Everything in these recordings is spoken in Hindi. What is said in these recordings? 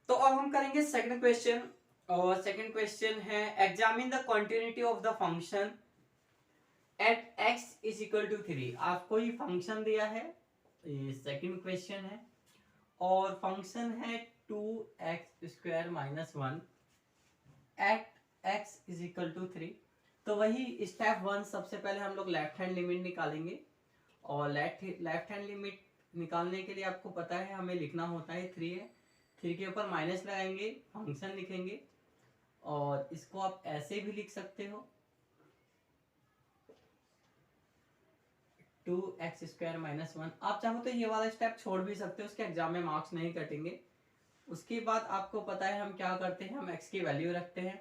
तो अब हम करेंगे सेकंड क्वेश्चन। और सेकंड क्वेश्चन है examine the continuity of the function at x is equal to 3। आपको ये फंक्शन दिया है, ये सेकंड क्वेश्चन है, और फंक्शन है 2x² - 1 at x is equal to 3। तो वही स्टेप वन, सबसे पहले हम लोग लेफ्ट हैंड लिमिट निकालेंगे। और लेफ्ट हैंड लिमिट निकालने के लिए आपको पता है हमें लिखना होता है 3 है, 3 के ऊपर माइनस लगाएंगे, फंक्शन लिखेंगे, और इसको आप ऐसे भी लिख सकते हो 2x² - 1। आप चाहो तो ये वाला स्टेप छोड़ भी सकते हो, उसके एग्जाम में मार्क्स नहीं कटेंगे। उसके बाद आपको पता है हम क्या करते हैं, हम x की वैल्यू रखते हैं।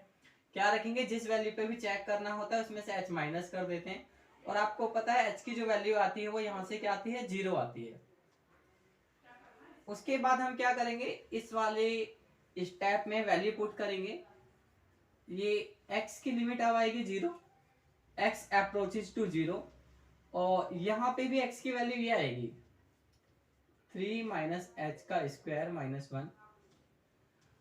क्या रखेंगे, जिस वैल्यू पे भी चेक करना होता है उसमें से h माइनस कर देते हैं। और आपको पता है h की जो वैल्यू आती है वो यहाँ से क्या आती है, 0 आती है। उसके बाद हम क्या करेंगे, इस वाले स्टेप में वैल्यू पुट करेंगे। ये x की लिमिट अब आएगी 0, x अप्रोचेज टू 0, और यहाँ पे भी x की वैल्यू ये आएगी 3 - h² - 1।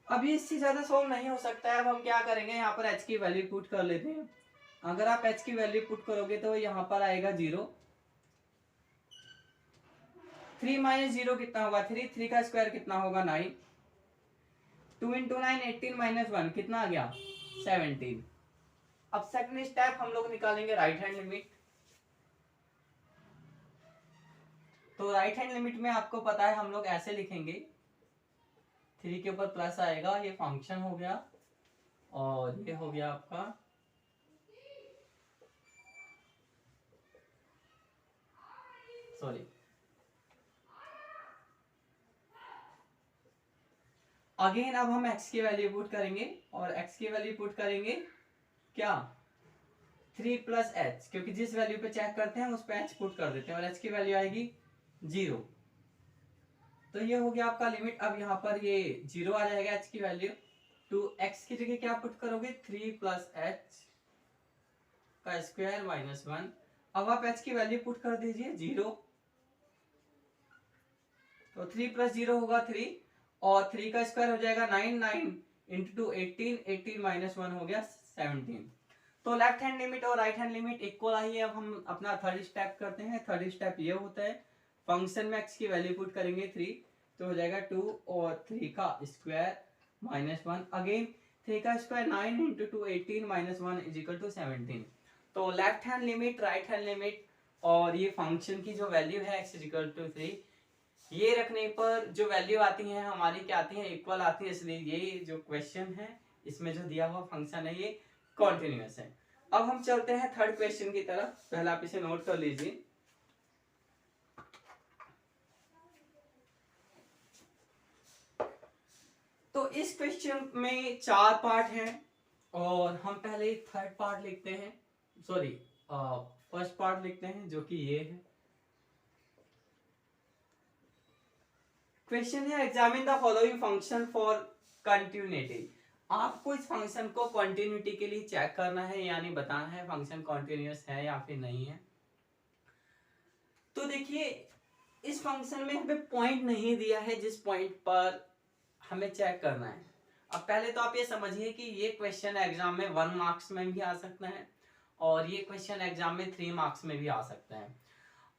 अब ये इससे ज्यादा सोल्व नहीं हो सकता है। अब हम क्या करेंगे, यहाँ पर h की वैल्यू पुट कर लेते हैं। अगर आप h की वैल्यू पुट करोगे तो यहाँ पर आएगा 0। 3 - 0 कितना होगा, 3, 3 का स्क्वायर कितना होगा 9, 2 × 9 18 - 1 कितना आ गया 17। अब सेकंड स्टेप हम लोग निकालेंगे राइट हैंड लिमिट। तो राइट हैंड लिमिट में आपको पता है हम लोग ऐसे लिखेंगे, 3 के ऊपर प्लस आएगा, ये फंक्शन हो गया, और ये हो गया आपका सॉरी अगेन अब हम x की वैल्यू पुट करेंगे, और x की वैल्यू पुट करेंगे क्या 3 + h, क्योंकि जिस वैल्यू पे चेक करते हैं उस पे h पुट कर देते हैं, और h की वैल्यू आएगी 0। तो ये हो गया आपका लिमिट। अब यहाँ पर ये 0 आ जाएगा h की वैल्यू। तो x की जगह क्या पुट करोगे, 3 + h का स्क्वायर -1। अब आप h की वैल्यू पुट कर दीजिए 0। तो 3 + 0 होगा 3, और 3 का स्क्वायर हो जाएगा 9, 9 × 2 18, 18 - 1 हो गया 17। तो लेफ्ट हैंड लिमिट और राइट हैंड लिमिट इक्वल आई है। अब हम अपना थर्ड स्टेप करते हैं। थर्ड स्टेप ये होता है, फंक्शन में x की वैल्यू पुट करेंगे 3, तो हो जाएगा 2 और 3 का स्क्वायर -1। अगेन 3 का स्क्वायर 9 × 2 18 - 1 = 17। तो left hand limit, right hand limit, और ये फंक्शन की जो वैल्यू है x = 3, ये रखने पर जो वैल्यू आती है हमारी क्या आती है, इक्वल आती है। इसलिए ये जो क्वेश्चन है इसमें जो दिया हुआ फंक्शन है ये कॉन्टिन्यूअस है। अब हम चलते हैं थर्ड क्वेश्चन की तरफ। पहले आप इसे नोट कर लीजिए। तो इस क्वेश्चन में 4 पार्ट हैं, और हम पहले थर्ड पार्ट लिखते हैं, सॉरी फर्स्ट पार्ट लिखते हैं, जो कि ये है। क्वेश्चन है examine the following function for continuity. आपको इस फंक्शन को कंटिन्यूटी के लिए चेक करना है, यानी बताना है फंक्शन कंटिन्यूअस है या फिर नहीं है। तो देखिए, इस फंक्शन में हमें पॉइंट नहीं दिया है जिस पॉइंट पर हमें चेक करना है। अब पहले तो आप ये समझिए कि ये क्वेश्चन एग्जाम में 1 मार्क्स में भी आ सकता है, और ये क्वेश्चन एग्जाम में 3 मार्क्स में भी आ सकता है।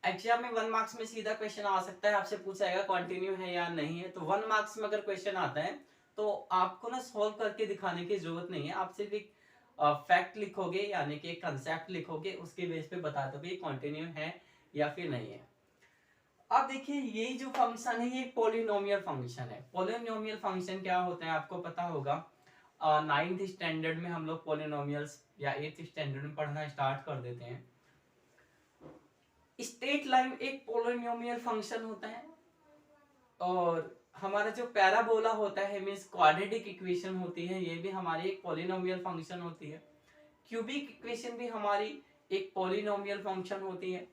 एग्जाम में 1 मार्क्स में सीधा क्वेश्चन आ सकता है, आपसे पूछा जाएगा कंटिन्यू है या नहीं है। तो 1 मार्क्स में अगर क्वेश्चन आता है तो आपको ना सॉल्व करके दिखाने की जरूरत नहीं है, आप सिर्फ एक फैक्ट लिखोगे, यानी कि एक कंसेप्ट लिखोगे, उसके बेस पे बता दोगे कंटिन्यू है या फिर नहीं है। अब देखिए, ये जो फंक्शन है ये पॉलिनोमियल फंक्शन है। पॉलिनोमियल फंक्शन क्या होता है आपको पता होगा। 9th स्टैंडर्ड में हम लोग पॉलिनोमियल्स या 8th स्टैंडर्ड में पढ़ना स्टार्ट कर देते हैं। स्ट्रेट लाइन एक पॉलिनोमियल फंक्शन होता है, और हमारा जो पैराबोला होता है मींस क्वाड्रेटिक इक्वेशन होती है, ये भी हमारी एक पॉलिनोमियल फंक्शन होती है। क्यूबिक इक्वेशन भी हमारी एक पॉलिनोमियल फंक्शन होती है।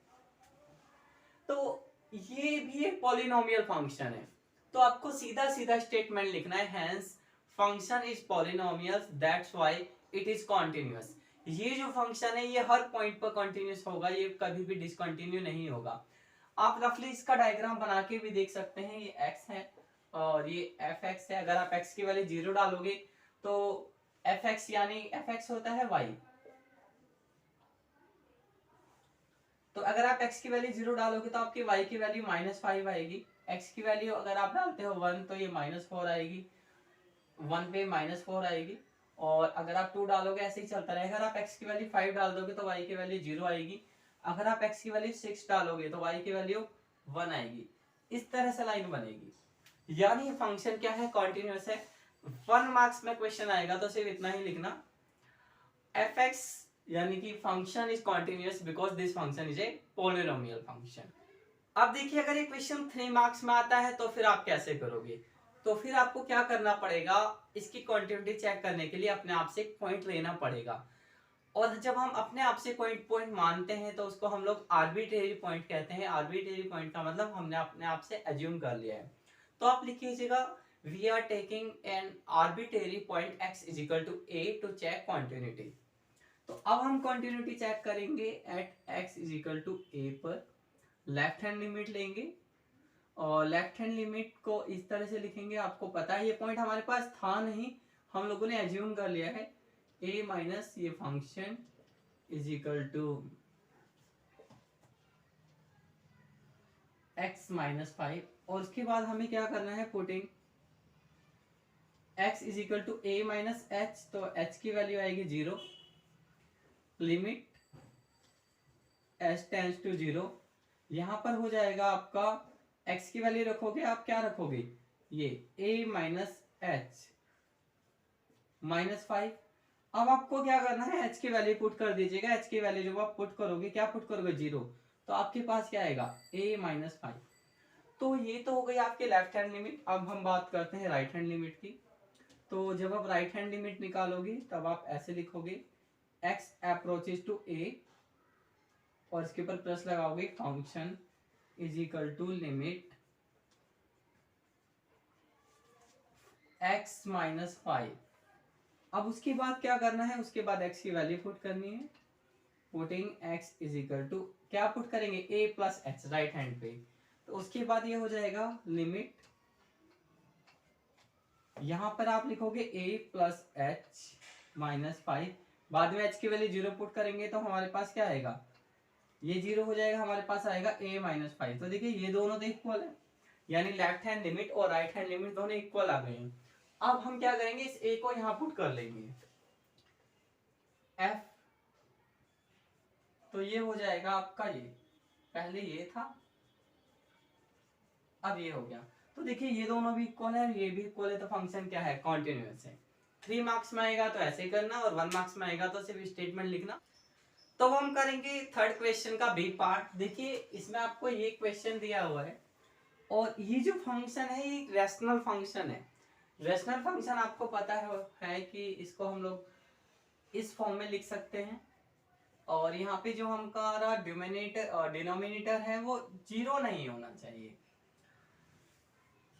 तो ये भी एक पॉलिनोमियल फंक्शन है। तो आपको सीधा सीधा स्टेटमेंट लिखना है, hence function is polynomial, that's why it is continuous. ये जो फंक्शन है ये हर पॉइंट पर कंटिन्यूअस होगा, ये कभी भी डिसकंटिन्यू नहीं होगा। आप रफली इसका डायग्राम बना के भी देख सकते हैं। ये x है और ये एफ एक्स है। अगर आप एक्स की वैल्यू 0 डालोगे तो एफ एक्स यानी एफ एक्स होता है वाई। तो अगर आप x की वैल्यू 0 डालोगे तो आपकी y की वैल्यू -5 आएगी। x की वैल्यू अगर आप डालते हो 1 तो ये -4 आएगी, 1 पे -4 आएगी। और अगर आप 2 डालोगे ऐसे ही चलता रहेगा। अगर आप x की वैल्यू 5 डाल दोगे तो y की वैल्यू 0 आएगी। अगर आप x की वैल्यू 6 डालोगे तो y की वैल्यू 1 आएगी। इस तरह से लाइन बनेगी, यानी फंक्शन क्या है, कॉन्टिन्यूअस है। 1 मार्क्स में क्वेश्चन आएगा तो सिर्फ इतना ही लिखना, एफ एक्स यानी कि function is continuous because this function is a polynomial function. अब देखिए अगर ये क्वेश्चन 3 मार्क्स में आता है तो फिर आप कैसे करोगे। तो फिर आपको क्या करना पड़ेगा, इसकी कॉन्टिन्यूटी चेक करने के लिए अपने आप से एक पॉइंट लेना पड़ेगा। और जब हम अपने आप से कोई पॉइंट मानते हैं तो उसको हम लोग आर्बिट्रेरी पॉइंट कहते हैं। आर्बिट्रेरी पॉइंट का मतलब हमने अपने आप से एज्यूम कर लिया है। तो आप लिख लीजिएगा, we are taking an arbitrary point x is equal to a to check continuity. तो अब हम कॉन्टिन्यूटी चेक करेंगे at x is equal to a पर। लेफ्ट हैंड लिमिट लेंगे और लेफ्ट हैंड लिमिट को इस तरह से लिखेंगे। आपको पता है ये पॉइंट हमारे पास था नहीं, हम लोगों ने एज्यूम कर लिया है। a माइनस ये function is equal to x minus 5। और उसके बाद हमें क्या करना है, putting x is equal to a minus h। तो h की वैल्यू आएगी 0, लिमिट s टेंड्स टू 0। यहां पर हो जाएगा आपका x की वैल्यू रखोगे, आप क्या रखोगे, ये a माइनस h माइनस 5। अब आपको क्या करना है, h की वैल्यू पुट कर दीजिएगा। h की वैल्यू जब आप पुट करोगे, क्या पुट करोगे, 0। तो आपके पास क्या आएगा, a माइनस 5। तो ये तो हो गई आपके लेफ्ट हैंड लिमिट। अब हम बात करते हैं राइट हैंड लिमिट की। तो जब आप राइट हैंड लिमिट निकालोगे तब आप ऐसे लिखोगे, x अप्रोचेस टू a और इसके ऊपर प्लस लगाओगे, function is equal to limit x minus 5। अब उसके बाद क्या करना है, उसके बाद x की वैल्यू पुट करनी है। Putting x is equal to क्या पुट करेंगे, a plus h right hand पे। तो उसके बाद ये हो जाएगा लिमिट, यहां पर आप लिखोगे a प्लस एच माइनस 5। बाद में h की वैल्यू 0 पुट करेंगे तो हमारे पास क्या आएगा, ये 0 हो जाएगा, हमारे पास आएगा a माइनस 5। तो देखिए ये दोनों तो इक्वल है, यानी लेफ्ट हैंड लिमिट और राइट हैंड लिमिट दोनों इक्वल आ गए हैं। अब हम क्या करेंगे, इस a को यहां पुट कर लेंगे f। तो ये हो जाएगा आपका, ये पहले ये था, अब ये हो गया। तो देखिए ये दोनों भी इक्वल है, ये भी इक्वल है, तो फंक्शन क्या है, कॉन्टिन्यूअस है। 3 मार्क्स में आएगा तो ऐसे ही करना, और 1 मार्क्स में आएगा तो सिर्फ स्टेटमेंट लिखना। तो हम करेंगे थर्ड क्वेश्चन का बी पार्ट। देखिए इसमें आपको ये क्वेश्चन दिया हुआ है, और ये जो फंक्शन है ये रैशनल फंक्शन है। रैशनल फंक्शन आपको पता है कि इसको हम लोग इस फॉर्म में लिख सकते हैं, और यहाँ पे जो हमारा डिनोमिनेटर है वो 0 नहीं होना चाहिए।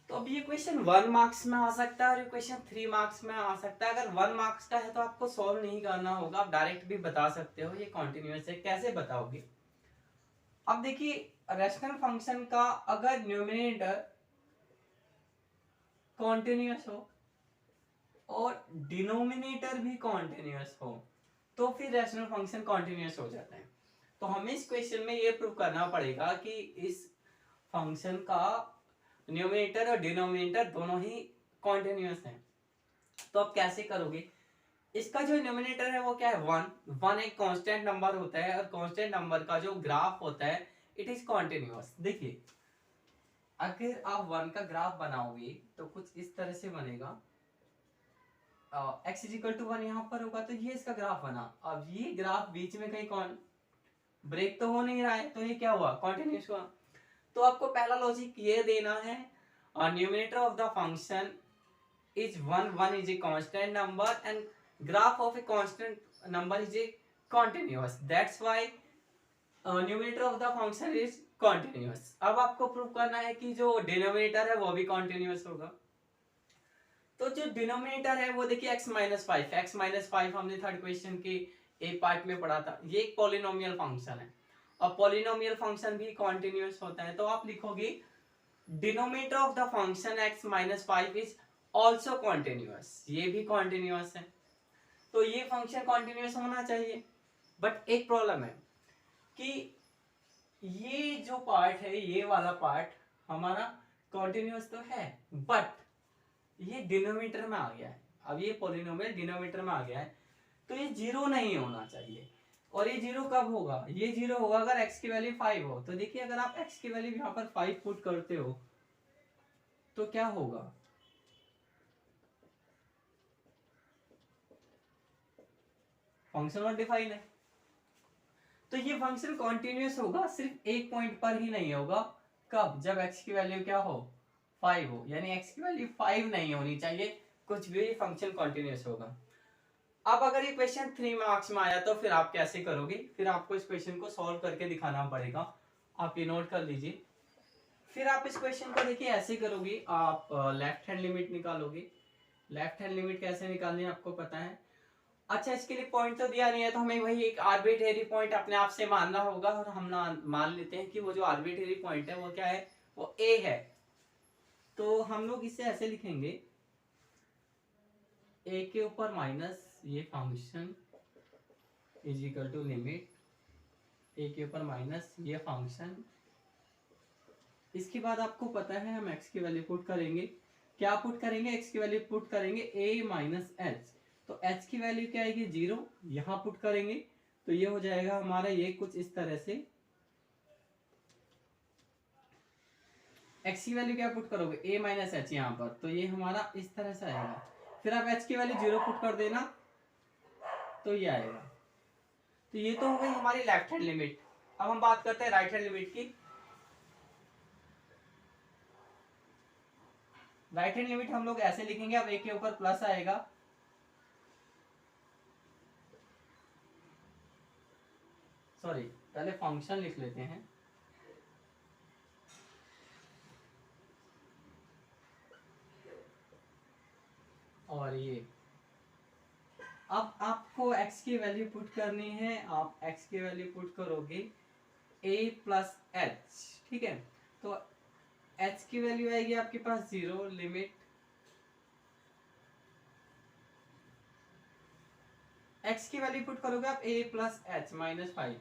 तो अब ये क्वेश्चन 1 मार्क्स में आ सकता है और ये क्वेश्चन 3 मार्क्स में आ सकता है। अगर 1 मार्क्स का है तो आपको सॉल्व नहीं करना होगा, आप डायरेक्ट भी बता सकते हो ये कॉन्टिन्यूअस है। कैसे बताओगे, अब देखिए रैशनल फंक्शन का अगर न्यूमरेटर कॉन्टिन्यूअस हो और डिनोमिनेटर भी कॉन्टिन्यूअस हो तो फिर रैशनल फंक्शन कॉन्टिन्यूअस हो जाता है। तो हमें इस क्वेश्चन में ये प्रूव करना पड़ेगा कि इस फंक्शन का न्यूमरेटर और डिनोमिनेटर दोनों ही कॉन्टिन्यूअस हैं। तो आप कैसे करोगे, इसका जो न्यूमरेटर है वो क्या है, 1 एक कांस्टेंट नंबर होता है, और कांस्टेंट नंबर का जो ग्राफ होता है इट इज कॉन्टिन्यूअस। देखिए अगर आप 1 का ग्राफ बनाओगे तो कुछ इस तरह से बनेगा, x इज इक्वल टू 1 यहाँ पर होगा, तो ये इसका ग्राफ बना। अब ये ग्राफ बीच में कहीं कौन ब्रेक तो हो नहीं रहा है, तो ये क्या हुआ, कॉन्टिन्यूअस हुआ। तो आपको पहला लॉजिक ये देना है, numerator of the function is 1 is a constant number and graph of a constant number is a continuous, that's why numerator of the function is continuous। अब आपको प्रूव करना है कि जो डिनोमिनेटर है वो भी continuous होगा। तो जो डिनोमिनेटर है वो देखिए x माइनस 5 हमने थर्ड क्वेश्चन के एक पार्ट में पढ़ा था, ये एक पॉलिनोमियल फंक्शन है। अब पॉलिनोमियल फंक्शन भी कॉन्टिन्यूअस होता है, तो आप लिखोगे denominator of the function x minus 5 is also continuous, ये भी कॉन्टिन्यूअस है, तो ये फंक्शन कॉन्टिन्यूअस होना चाहिए। बट एक प्रॉब्लम है कि ये जो पार्ट है, ये वाला पार्ट हमारा कॉन्टिन्यूअस तो है, बट ये डिनोमिनेटर में आ गया है। अब ये पॉलिनोमियल डिनोमिनेटर में आ गया है, तो ये जीरो नहीं होना चाहिए। और ये जीरो कब होगा? ये जीरो होगा अगर x की वैल्यू 5 हो। तो देखिए अगर आप x की वैल्यू यहाँ पर 5 पुट करते हो तो क्या होगा? फंक्शन नॉट डिफाइन है, तो ये फंक्शन कॉन्टिन्यूअस होगा, सिर्फ एक पॉइंट पर ही नहीं होगा। कब? जब x की वैल्यू क्या हो? 5 हो, यानी x की वैल्यू 5 नहीं होनी चाहिए, कुछ भी फंक्शन कॉन्टिन्यूअस होगा। अब अगर ये क्वेश्चन 3 मार्क्स में आया तो फिर आप कैसे करोगे? फिर आपको इस क्वेश्चन को सॉल्व करके दिखाना पड़ेगा, आप ये नोट कर लीजिए। फिर आप इस क्वेश्चन को देखिए ऐसे करोगे, आप लेफ्ट हैंड लिमिट निकालोगे। लेफ्ट हैंड लिमिट कैसे निकालनी है आपको पता है। अच्छा, इसके लिए पॉइंट तो दिया नहीं है, तो हमें वही एक आर्बिट्रेरी पॉइंट अपने आप से मानना होगा, और हम मान लेते हैं कि वो जो आर्बिट्रेरी पॉइंट है वो क्या है? वो ए है। तो हम लोग इसे ऐसे लिखेंगे, ए के ऊपर माइनस ये function is equal to limit A के ऊपर माइनस ये फंक्शन। इसके बाद आपको पता है हम x की वैल्यू पुट करेंगे। क्या पुट करेंगे? x की वैल्यू पुट करेंगे a माइनस एच। तो h की वैल्यू क्या आएगी? 0। यहाँ पुट करेंगे तो ये हो जाएगा हमारा ये कुछ इस तरह से। x की वैल्यू क्या पुट करोगे? a माइनस एच यहाँ पर, तो ये हमारा इस तरह से आएगा। फिर आप h की वैल्यू 0 पुट कर देना तो ये आएगा। तो ये तो हो गई हमारी लेफ्ट हैंड लिमिट। अब हम बात करते हैं राइट हैंड लिमिट की। राइट हैंड लिमिट हम लोग ऐसे लिखेंगे, अब a के ऊपर प्लस आएगा, सॉरी पहले फंक्शन लिख लेते हैं। और ये अब आपको x की वैल्यू पुट करनी है, आप x की वैल्यू पुट करोगे a प्लस एच, ठीक है। तो h की वैल्यू आएगी आपके पास 0, लिमिट x की वैल्यू पुट करोगे आप a प्लस एच माइनस 5।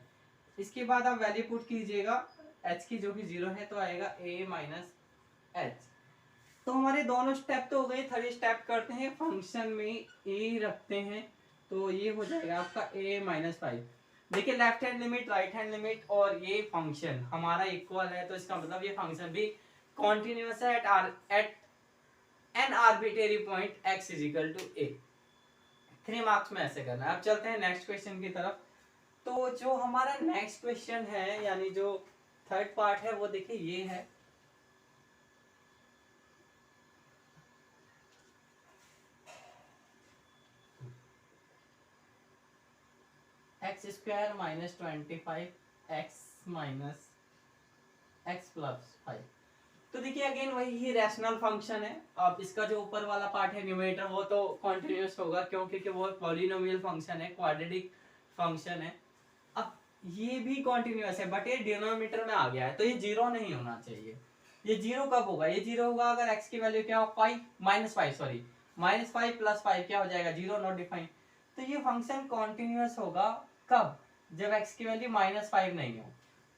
इसके बाद आप वैल्यू पुट कीजिएगा h की जो कि 0 है, तो आएगा a माइनस एच। तो हमारे दोनों स्टेप तो हो गए। थर्ड स्टेप करते हैं, फंक्शन में a रखते हैं, तो ये हो जाएगा आपका a माइनस 5। देखिए left hand limit, right hand limit और ये फंक्शन हमारा इक्वल है, तो इसका मतलब ये फंक्शन भी कॉन्टिन्यूअस है at an arbitrary point x is equal to a। 3 marks में ऐसे करना है। अब चलते हैं नेक्स्ट क्वेश्चन की तरफ। तो जो हमारा नेक्स्ट क्वेश्चन है, यानी जो थर्ड पार्ट है, वो देखिए ये है। X square minus 25 x minus x plus 5। तो देखिए अगेन वही ही रैशनल फंक्शन है। अब इसका जो ऊपर वाला पार्ट है न्यूमरेटर, वो तो कॉन्टिन्यूअस होगा क्योंकि वो पॉलिनोमियल फंक्शन है, क्वाड्रेटिक फंक्शन है। अब ये भी कॉन्टिन्यूअस है, बट ये डिनोमिनेटर में आ गया है, तो ये जीरो नहीं होना चाहिए। ये जीरो कब होगा? ये जीरो होगा अगर x की वैल्यू क्या हो? 5 माइनस 5, सॉरी माइनस 5 प्लस 5 क्या हो जाएगा? Zero, not define. तो ये फंक्शन कॉन्टिन्यूअस होगा कब? जब x की वैल्यू माइनस 5 नहीं हो।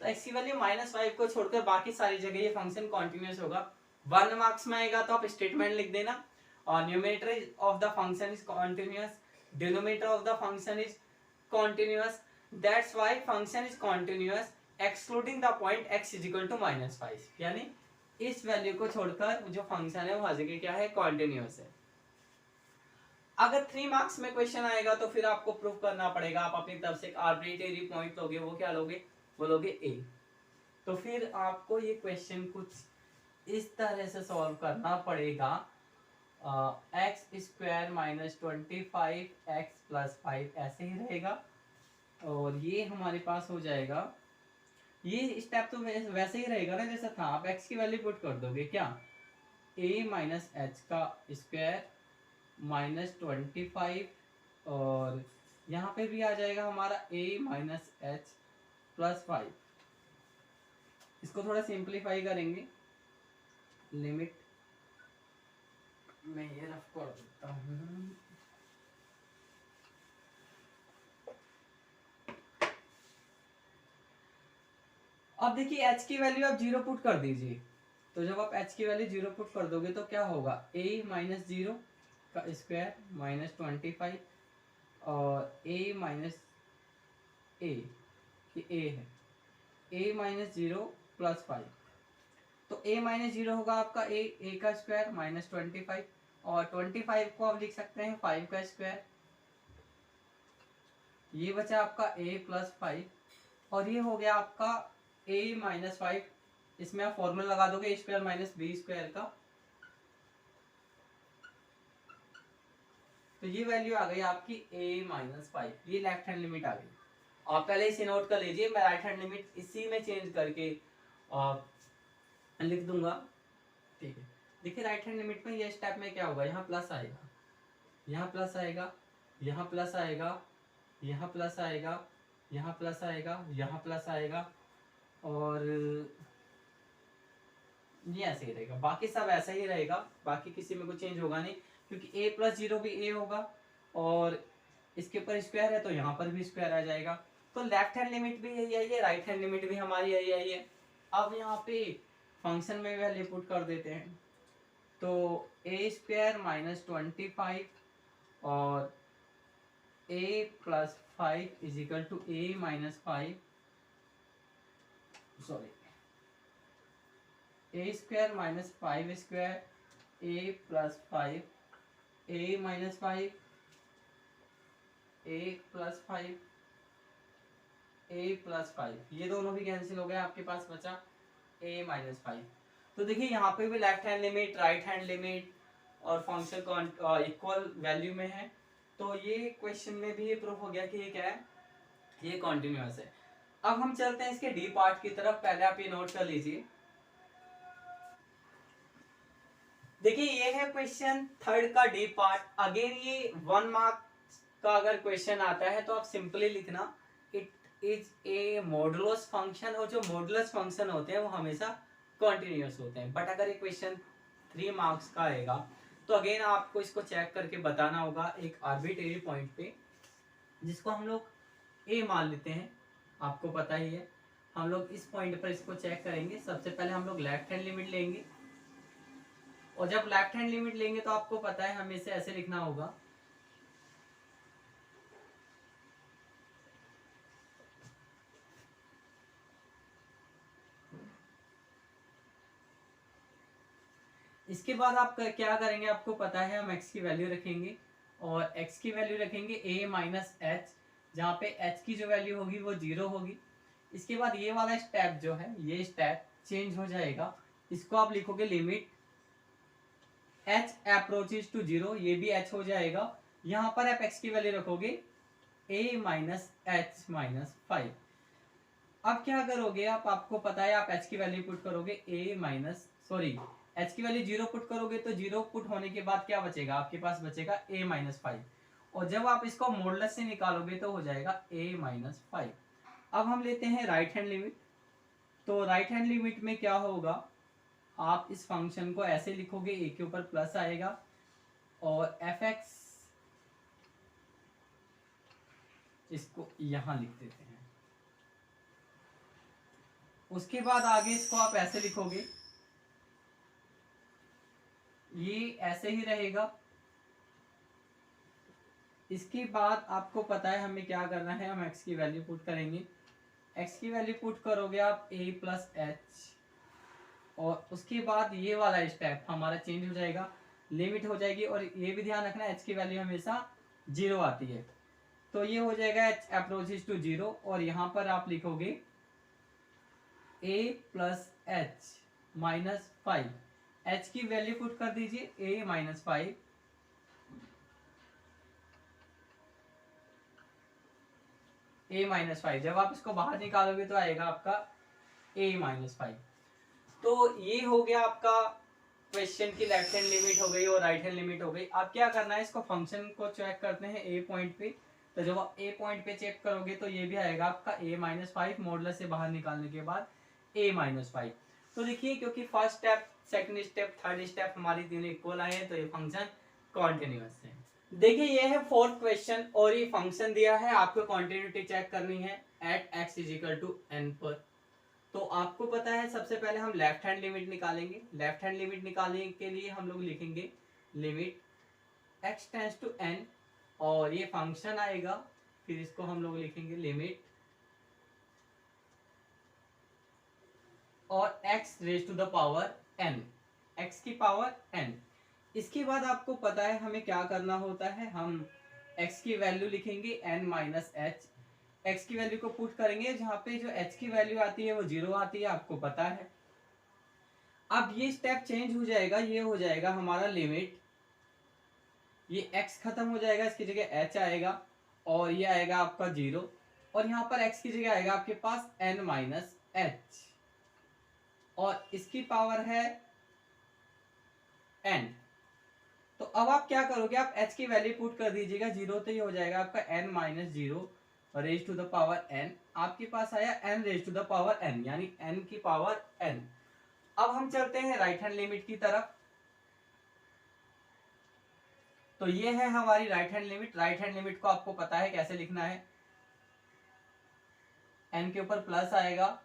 तो x की वैल्यू माइनस 5 को छोड़कर बाकी सारी जगह ये फंक्शन कॉन्टिन्यूअस होगा। 1 मार्क्स में आएगा तो आप स्टेटमेंट लिख देना, और numerator of the function is continuous, denominator of the function is continuous, that's why function is continuous excluding the point x is equal to minus 5। यानी इस वैल्यू को छोड़कर जो फंक्शन है वो हर जगह क्या है? कॉन्टिन्यूअस है। अगर 3 मार्क्स में क्वेश्चन आएगा तो फिर आपको प्रूव करना पड़ेगा, आप अपनी तरफ से एक आर्बिट्रेरी पॉइंट लोगे, वो क्या लोगे? वो लोगे a। तो फिर आपको ये क्वेश्चन कुछ इस तरह से सॉल्व करना पड़ेगा। X square minus 25 x plus 5 ऐसे ही रहेगा, और ये हमारे पास हो जाएगा। ये स्टेप तो वैसे ही रहेगा ना जैसा था। आप x की वैल्यू पुट कर दोगे क्या? a माइनस एच का स्क्वायर माइनस 25, और यहाँ पे भी आ जाएगा हमारा a माइनस एच प्लस 5। इसको थोड़ा सिंप्लीफाई करेंगे लिमिट मैं ये रफ कर देता हूँ। अब देखिए h की वैल्यू आप 0 पुट कर दीजिए, तो जब आप h की वैल्यू 0 पुट कर दोगे तो क्या होगा, a माइनस 0 का स्क्वायर माइनस 25 और a माइनस a कि a है a माइनस 0 प्लस 5, तो a माइनस 0 होगा आपका a का स्क्वायर माइनस 25 और 25 को आप लिख सकते हैं 5 का स्क्वायर, ये बचा आपका a प्लस 5 और ये हो गया आपका a माइनस 5, इसमें आप फॉर्मूला लगा दोगे a square minus b square का, तो ये वैल्यू आ गई आपकी a माइनस 5, ये लेफ्ट हैंड लिमिट आ गई। आप पहले इसे नोट कर लीजिए, मैं राइट हैंड लिमिट इसी में चेंज करके लिख दूंगा, ठीक है। देखिए राइट हैंड लिमिट में ये स्टेप में क्या होगा, यहाँ प्लस आएगा, यहाँ प्लस आएगा, यहाँ प्लस आएगा, यहाँ प्लस आएगा, यहाँ प्लस आएगा, यहाँ प्लस आएगा और ये ऐसे ही रहेगा, बाकी सब ऐसा ही रहेगा, बाकी किसी में कुछ चेंज होगा नहीं, क्योंकि a प्लस 0 भी a होगा और इसके ऊपर स्क्वायर है तो यहाँ पर भी स्क्वायर आ जाएगा। तो लेफ्ट हैंड लिमिट भी यही आई है, राइट हैंड लिमिट भी हमारी यही आई है। अब यहाँ पे फंक्शन में वैल्यू पुट कर देते हैं, तो a स्क्वायर माइनस 25 और a plus 5 is equal to a minus 5, sorry a square minus 5 square a plus 5 a minus 5 a plus 5 a plus 5, ये दोनों भी कैंसिल हो गए, आपके पास बचा a माइनस 5। तो देखिए यहाँ पे भी left hand limit, right hand limit और फंक्शन इक्वल वैल्यू में है, तो ये क्वेश्चन में भी ये प्रूफ हो गया कि ये क्या है, ये कॉन्टिन्यूअस है। अब हम चलते हैं इसके डी पार्ट की तरफ, पहले आप ये नोट कर लीजिए। देखिए ये है क्वेश्चन थर्ड का डी पार्ट, अगेन ये 1 मार्क का अगर क्वेश्चन आता है तो आप सिंपली लिखना it is a modulus function, और जो मॉडुलस फंक्शन होते हैं वो हमेशा कॉन्टिन्यूअस होते हैं। बट अगर ये क्वेश्चन 3 मार्क्स का आएगा तो अगेन आपको इसको चेक करके बताना होगा एक आर्बिट्रेरी पॉइंट पे, जिसको हम लोग ए मान लेते हैं, आपको पता ही है। हम लोग इस पॉइंट पर इसको चेक करेंगे। सबसे पहले हम लोग लेफ्ट हैंड लिमिट लेंगे, और जब लेफ्ट हैंड लिमिट लेंगे तो आपको पता है हमें इसे ऐसे लिखना होगा, इसके बाद आप क्या करेंगे, आपको पता है हम x की वैल्यू रखेंगे और x की वैल्यू रखेंगे a माइनस एच, जहाँ पे h की जो वैल्यू होगी वो 0 होगी। इसके बाद ये वाला स्टेप जो है, ये स्टेप चेंज हो जाएगा, इसको आप लिखोगे लिमिट h अप्रोचेज टू 0, ये भी h हो जाएगा। यहाँ पर आप x की वैल्यू रखोगे a माइनस एच माइनस 5। अब क्या करोगे आप, आपको पता है आप h की वैल्यू पुट करोगे a माइनस h की वैल्यू 0 पुट करोगे, तो 0 पुट होने के बाद क्या बचेगा, आपके पास बचेगा a माइनस 5, और जब आप इसको मॉडुलस से निकालोगे तो हो जाएगा a माइनस 5। अब हम लेते हैं राइट हैंड लिमिट, तो राइट हैंड लिमिट में क्या होगा, आप इस फंक्शन को ऐसे लिखोगे, a के ऊपर प्लस आएगा और fx, इसको यहां लिख देते हैं। उसके बाद आगे इसको आप ऐसे लिखोगे, ये ऐसे ही रहेगा। इसके बाद आपको पता है हमें क्या करना है, हम x की वैल्यू पुट करेंगे। x की वैल्यू पुट करोगे आप a प्लस एच, और उसके बाद ये वाला स्टेप हमारा चेंज हो जाएगा, लिमिट हो जाएगी। और ये भी ध्यान रखना h की वैल्यू हमेशा 0 आती है, तो ये हो जाएगा h अप्रोचेज टू 0, और यहाँ पर आप लिखोगे a plus H minus 5, h की वैल्यू पुट कर दीजिए a माइनस 5, a माइनस 5, जब आप इसको बाहर निकालोगे तो आएगा आपका a माइनस 5। तो ये हो गया आपका क्वेश्चन की लेफ्ट हैंड लिमिट हो गई और राइट हैंड लिमिट हो गई। अब क्या करना है, इसको फंक्शन को चेक करते हैं a पॉइंट पे, तो जब आप a पॉइंट पे चेक करोगे तो ये भी आएगा आपका a माइनस 5, मॉडुलस से बाहर निकालने के बाद a माइनस 5। तो देखिए क्योंकि first step second step, third step हमारी तीनों इक्वल आए हैं, तो ये फंक्शन कॉन्टिन्यूअस है। देखिए ये है फोर्थ क्वेश्चन और ये फंक्शन दिया है, आपको कॉन्टिन्यूटी चेक करनी है at x is equal to n पर। तो आपको पता है सबसे पहले हम लेफ्ट हैंड लिमिट निकालेंगे। लेफ्ट हैंड लिमिट निकालने के लिए हम लोग लिखेंगे limit x tends to n और ये फंक्शन आएगा, फिर इसको हम लोग लिखेंगे लिमिट और x raise to the power n, x की पावर n। इसके बाद आपको पता है हमें क्या करना होता है, हम x की वैल्यू लिखेंगे n माइनस एच। x की वैल्यू को पुट करेंगे, जहां पे जो h की वैल्यू आती है वो 0 आती है, आपको पता है। अब ये स्टेप चेंज हो जाएगा, ये हो जाएगा हमारा लिमिट, ये x खत्म हो जाएगा, इसकी जगह h आएगा और ये आएगा आपका 0 और यहाँ पर x की जगह आएगा आपके पास n माइनस एच और इसकी पावर है n। तो अब आप क्या करोगे, आप h की वैल्यू पुट कर दीजिएगा 0, तो ये हो जाएगा आपका n minus 0 raise to the power n। आपके पास आया n raise to the power n, यानी n की पावर n। अब हम चलते हैं राइट हैंड लिमिट की तरफ। तो ये है हमारी right hand limit. Right hand limit को आपको पता है कैसे लिखना है, n के ऊपर प्लस आएगा,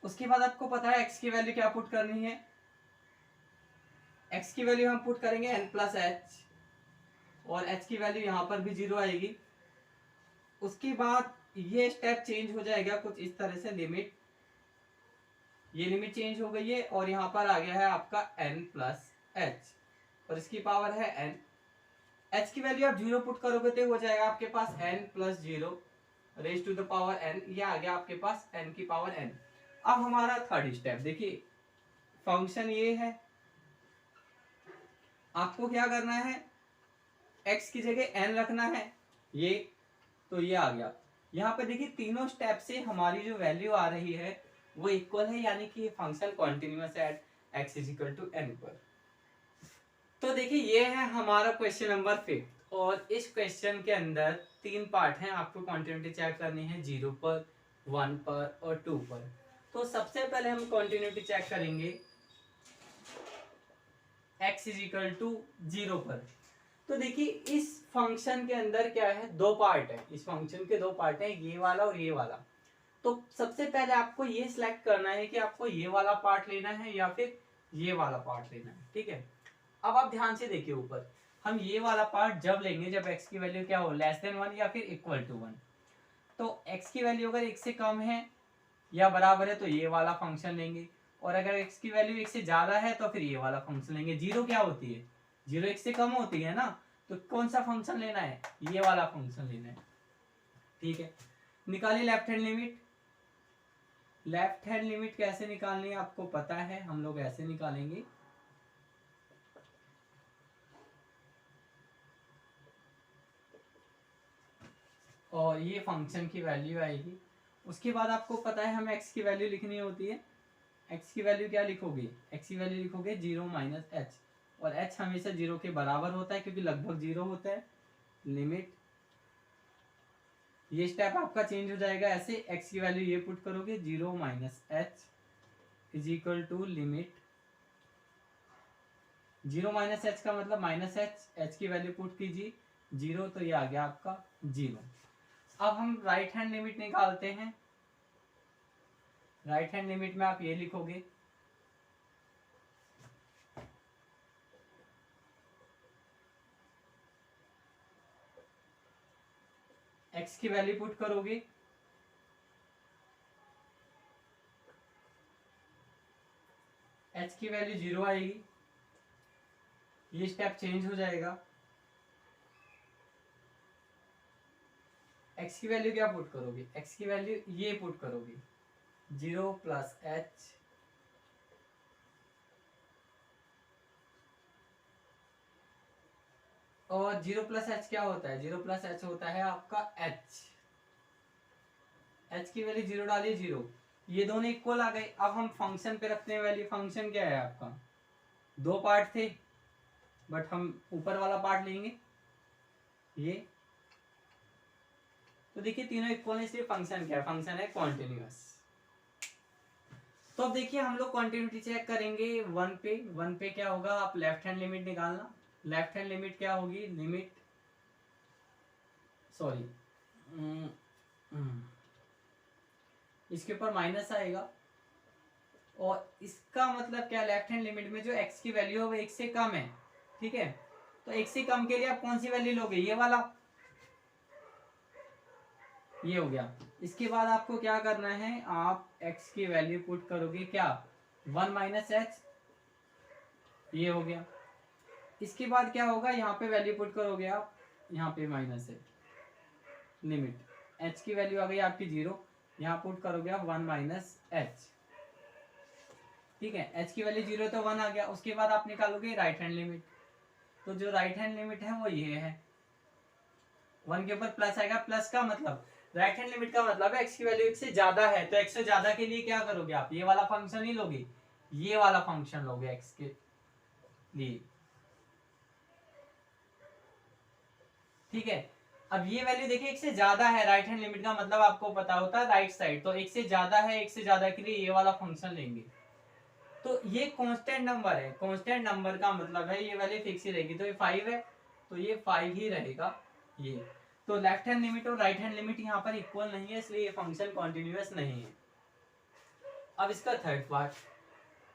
उसके बाद आपको पता है x की वैल्यू क्या पुट करनी है, x की वैल्यू हम पुट करेंगे n प्लस एच और h की वैल्यू यहां पर भी 0 आएगी। उसके बाद ये स्टेप चेंज हो जाएगा कुछ इस तरह से, लिमिट, ये लिमिट चेंज हो गई है और यहाँ पर आ गया है आपका n प्लस एच और इसकी पावर है n। h की वैल्यू आप 0 पुट करोगे तो हो जाएगा आपके पास n plus 0 raise to the power n, ये आ गया आपके पास n की पावर n। अब हमारा थर्ड स्टेप देखिए, फंक्शन ये है, आपको क्या करना है, x की जगह n रखना है, ये तो ये आ गया। यहाँ पे देखिए तीनों स्टेप से हमारी जो वैल्यू आ रही है वो इक्वल है, यानी कि ये फंक्शन कॉन्टिन्यूअस है at x is equal to n पर। तो देखिए ये है हमारा क्वेश्चन नंबर 5 और इस क्वेश्चन के अंदर 3 पार्ट हैं, आपको कॉन्टिन्यूटी चेक करनी है 0 पर, 1 पर और 2 पर। तो सबसे पहले हम कॉन्टिन्यूटी चेक करेंगे x इजिकल टू 0 पर। तो देखिए इस फंक्शन के अंदर क्या है, 2 पार्ट है, इस फंक्शन के 2 पार्ट है, ये वाला और ये वाला। तो सबसे पहले आपको ये सिलेक्ट करना है कि आपको ये वाला पार्ट लेना है या फिर ये वाला पार्ट लेना है, ठीक है। अब आप ध्यान से देखिए ऊपर, हम ये वाला पार्ट जब लेंगे जब x की वैल्यू क्या हो, लेस देन 1 या फिर इक्वल टू 1। तो x की वैल्यू अगर 1 से कम है या बराबर है तो ये वाला फंक्शन लेंगे, और अगर x की वैल्यू 1 से ज्यादा है तो फिर ये वाला फंक्शन लेंगे। 0 क्या होती है, 0 1 से कम होती है ना, तो कौन सा फंक्शन लेना है, ये वाला फंक्शन लेना है, ठीक है। निकालिए left hand limit. Left hand limit कैसे निकालनी है आपको पता है, हम लोग ऐसे निकालेंगे, और ये फंक्शन की वैल्यू आएगी। उसके बाद आपको पता है हमें x की वैल्यू लिखनी होती है। x की वैल्यू क्या लिखोगे, x की वैल्यू लिखोगे 0 माइनस एच, और h हमेशा 0 के बराबर होता है क्योंकि लगभग 0 होता है। लिमिट, ये स्टेप आपका चेंज हो जाएगा ऐसे, x की वैल्यू ये पुट करोगे 0 minus h is equal to limit 0 minus h का मतलब माइनस एच, एच की वैल्यू पुट कीजिए 0, तो ये आ गया आपका 0। अब हम राइट हैंड लिमिट निकालते हैं। राइट हैंड लिमिट में आप ये लिखोगे x की वैल्यू पुट करोगे, h की वैल्यू 0 आएगी, ये स्टेप चेंज हो जाएगा। x की वैल्यू क्या पुट करोगे, x की वैल्यू ये पुट करोगे 0 प्लस एच और 0 प्लस एच क्या होता है, 0 प्लस एच होता है आपका h। h की वैल्यू 0 डालिए 0, ये दोनों इक्वल आ गए। अब हम फंक्शन पे रखते हैं वैल्यू। फंक्शन क्या है आपका, 2 पार्ट थे बट हम ऊपर वाला पार्ट लेंगे, ये। तो देखिए तीनों इक्वल है, इसलिए फंक्शन क्या है, फंक्शन है कॉन्टिन्यूअस। तो अब देखिए हम लोग कॉन्टिन्यूटी चेक करेंगे वन पे क्या होगा, आप लेफ्ट हैंड लिमिट निकालना। लेफ्ट हैंड लिमिट क्या होगी, लिमिट सॉरी इसके ऊपर माइनस आएगा, और इसका मतलब क्या, लेफ्ट हैंड लिमिट में जो x की वैल्यू है वो 1 से कम है, ठीक है। तो 1 से कम के लिए आप कौन सी वैल्यू लोगे, ये वाला, ये हो गया। इसके बाद आपको क्या करना है, आप x की वैल्यू पुट करोगे क्या, 1 माइनस एच, ये हो गया। इसके बाद क्या होगा, यहाँ पे वैल्यू पुट करोगे आप, यहाँ पे माइनस है, लिमिट h की वैल्यू आ गई आपकी 0, यहाँ पुट करोगे आप 1 माइनस एच, ठीक है। h की वैल्यू 0 तो 1 आ गया। उसके बाद आप निकालोगे राइट हैंड लिमिट, तो जो राइट हैंड लिमिट है वो ये है, 1 के ऊपर प्लस आएगा। प्लस का मतलब, राइट हैंड लिमिट का मतलब है x की वैल्यू 1 से ज्यादा है, तो x से ज्यादा के लिए क्या करोगे आप, ये वाला फंक्शन ही लोगे, ये वाला फंक्शन लोगे x के लिए, ठीक है। अब ये वैल्यू देखिए 1 से ज्यादा है, राइट हैंड लिमिट का मतलब आपको पता होता है राइट साइड, तो 1 से ज्यादा है, 1 से ज्यादा के लिए ये वाला फंक्शन लेंगे। तो ये कांस्टेंट नंबर है, कांस्टेंट नंबर का मतलब है ये वैल्यू फिक्स ही रहेगी, तो ये 5 है, तो ये 5 ही रहेगा ये। तो लेफ्ट हैंड लिमिट और राइट हैंड लिमिट यहाँ पर इक्वल नहीं है, इसलिए ये फंक्शन कॉन्टिन्यूअस नहीं है। अब इसका थर्ड पार्ट,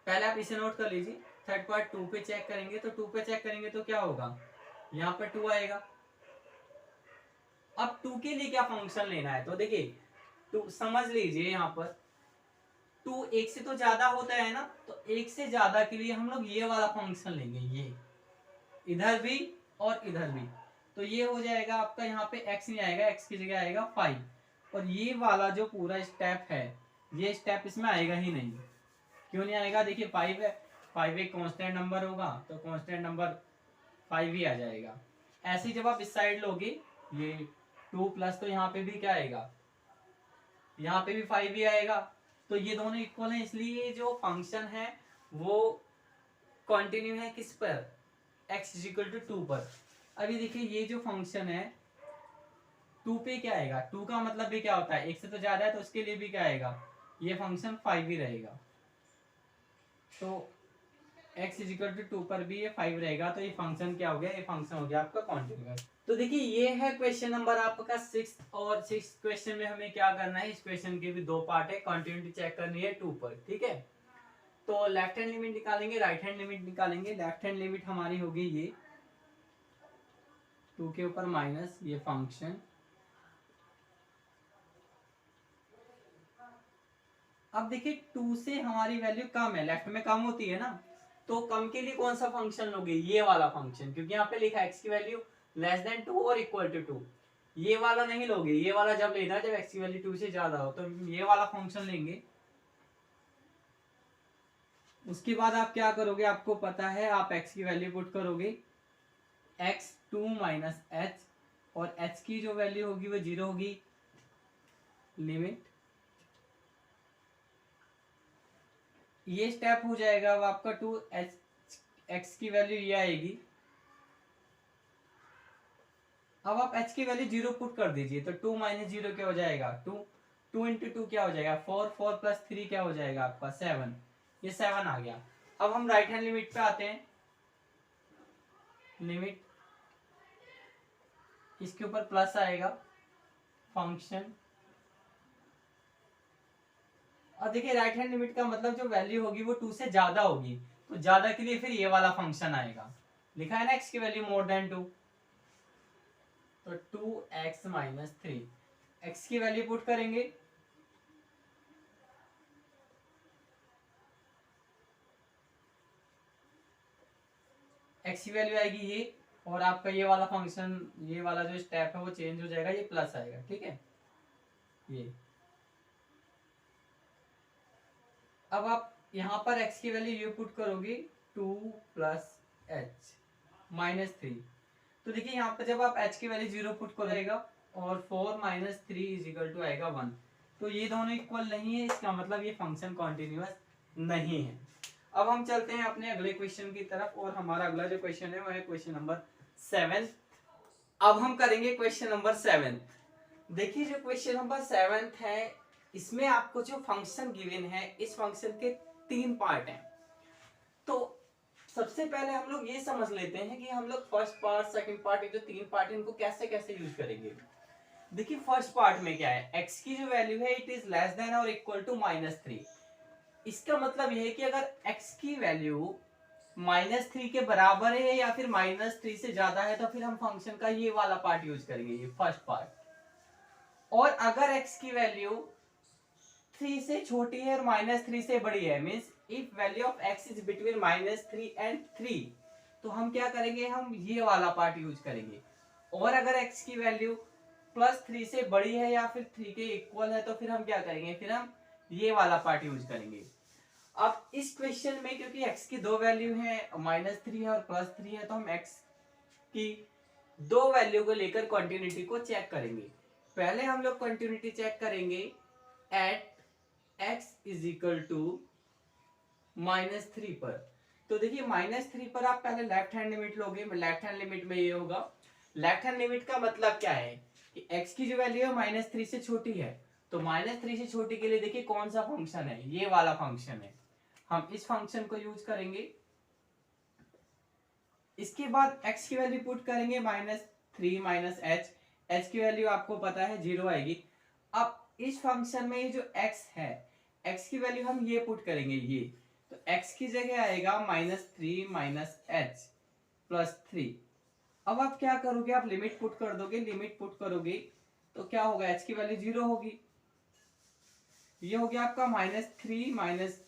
पहले आप इसे नोट कर लीजिए। थर्ड पार्ट 2 पे चेक करेंगे, तो 2 पे चेक करेंगे तो क्या होगा, यहाँ पर 2 आएगा। अब 2 के लिए क्या फंक्शन लेना है, तो देखिए 2 समझ लीजिए, यहाँ पर 2 1 से तो ज्यादा होता है ना, तो 1 से ज्यादा के लिए हम लोग ये वाला फंक्शन लेंगे, ये इधर भी और इधर भी। तो ये हो जाएगा आपका, यहाँ पे x नहीं आएगा, x की जगह आएगा 5, और ये वाला जो पूरा स्टेप है, ये स्टेप इसमें आएगा ही नहीं। क्यों नहीं आएगा, देखिए 5 है, 5 एक कांस्टेंट नंबर होगा, तो कांस्टेंट नंबर 5 ही आ जाएगा। ऐसे जब आप इस साइड लोगे, ये 2 प्लस, तो यहाँ पे भी क्या आएगा, यहाँ पे भी 5 ही आएगा। तो ये दोनों इक्वल हैं, इसलिए जो फंक्शन है वो कंटिन्यू है किस पर, x इक्वल टू 2 पर। अभी देखिए ये जो फंक्शन है 2 पे क्या आएगा, 2 का मतलब भी क्या होता है, 1 से तो ज्यादा है, तो उसके लिए भी क्या आएगा, ये फंक्शन 5 ही रहेगा। तो x इक्वल टू 2 पर भी ये 5 रहेगा, तो ये फंक्शन क्या हो गया, ये फंक्शन हो गया आपका कॉन्टिन्यूअस। तो देखिए ये है क्वेश्चन नंबर आपका 6, और 6 क्वेश्चन में हमें क्या करना है, इस क्वेश्चन के भी 2 पार्ट है, कंटिन्यूटी चेक करनी है 2 पर, ठीक है। तो लेफ्ट हैंड लिमिट निकालेंगे, राइट हैंड लिमिट निकालेंगे। लेफ्ट हैंड लिमिट हमारी होगी ये 2 के ऊपर माइनस ये फंक्शन। अब देखिए 2 से हमारी वैल्यू कम है, लेफ्ट में कम होती है ना, तो कम के लिए कौन सा फंक्शन लोगे, ये वाला फंक्शन, क्योंकि यहाँ पे लिखा है x की वैल्यू लेस देन 2 और इक्वल टू 2। ये वाला नहीं लोगे, ये वाला जब लेना जब x की वैल्यू 2 से ज्यादा हो, तो ये वाला फंक्शन लेंगे। उसके बाद आप क्या करोगे, आपको पता है, आप x की वैल्यू पुट करोगे, x 2 माइनस एच, और h की जो वैल्यू होगी वो 0 होगी, लिमिट ये स्टेप हो जाएगा। अब आपका 2x की वैल्यू ये आएगी। अब आप h की वैल्यू 0 पुट कर दीजिए, तो 2 माइनस 0 क्या हो जाएगा, 2 इंटू 2 क्या हो जाएगा 4, 4 प्लस 3 क्या हो जाएगा आपका 7, ये 7 आ गया। अब हम राइट हैंड लिमिट पे आते हैं, लिमिट इसके ऊपर प्लस आएगा फंक्शन। और देखिए राइट हैंड लिमिट का मतलब जो वैल्यू होगी वो 2 से ज्यादा होगी, तो ज्यादा के लिए फिर ये वाला फंक्शन आएगा, लिखा है ना x की वैल्यू मोर देन 2, तो 2x माइनस 3, x की वैल्यू पुट करेंगे, x की वैल्यू आएगी ये, और आपका ये वाला फंक्शन, ये वाला जो स्टेप है वो चेंज हो जाएगा, ये प्लस आएगा, ठीक है। ये अब आप यहाँ पर x की वैल्यू यू पुट करोगे 2 प्लस एच माइनस 3, तो देखिए यहाँ पर जब आप h की वैल्यू 0 पुट करेगा, और 4 माइनस 3 इज इक्वल टू आएगा 1, तो ये दोनों इक्वल नहीं है, इसका मतलब ये फंक्शन कॉन्टिन्यूअस नहीं है। अब हम चलते हैं अपने अगले क्वेश्चन की तरफ, और हमारा अगला जो क्वेश्चन है वो है क्वेश्चन नंबर 7। अब हम करेंगे क्वेश्चन नंबर 7। देखिए जो क्वेश्चन नंबर 7 है, इसमें आपको जो फंक्शन गिवन है, इस फंक्शन के 3 पार्ट हैं। तो सबसे पहले हम लोग ये समझ लेते हैं कि हम लोग फर्स्ट पार्ट, सेकंड पार्ट, ये जो 3 पार्ट है, इनको कैसे कैसे यूज करेंगे। देखिए फर्स्ट पार्ट में क्या है, x की जो वैल्यू है इट इज लेस देन और इक्वल टू -3। इसका मतलब यह है कि अगर x की वैल्यू -3 के बराबर है या फिर -3 से ज्यादा है, तो फिर हम फंक्शन का ये वाला पार्ट यूज करेंगे, ये फर्स्ट पार्ट। और अगर x की वैल्यू 3 से छोटी है और -3 से बड़ी है, means if value of x is between -3 and 3, तो हम क्या करेंगे, हम ये वाला पार्ट यूज करेंगे। और अगर x की वैल्यू +3 से बड़ी है या फिर 3 के इक्वल है, तो फिर हम क्या करेंगे, फिर हम ये वाला पार्ट यूज करेंगे। अब इस क्वेश्चन में क्योंकि x की दो वैल्यू है, -3 है और +3 है, तो हम x की दो वैल्यू को लेकर कंटिन्यूटी को चेक करेंगे। पहले हम लोग कंटिन्यूटी चेक करेंगे at x is equal to -3 पर। तो देखिए -3 पर आप पहले लेफ्ट हैंड लिमिट लोगे, लेफ्ट हैंड लिमिट में ये होगा। लेफ्ट हैंड लिमिट का मतलब क्या है कि x की जो वैल्यू है -3 से छोटी है, तो -3 से छोटी के लिए देखिए कौन सा फंक्शन है, ये वाला फंक्शन है, हम इस फंक्शन को यूज करेंगे। इसके बाद x की वैल्यू पुट करेंगे -3 -h, h की वैल्यू आपको पता है 0 आएगी। अब इस फंक्शन में ये जो x है, x की वैल्यू हम ये पुट करेंगे, ये तो x की जगह आएगा -3 -h +3। अब आप क्या करोगे, आप लिमिट पुट कर दोगे, लिमिट पुट करोगे तो क्या होगा, h की वैल्यू 0 होगी। ये हो गया आपका -3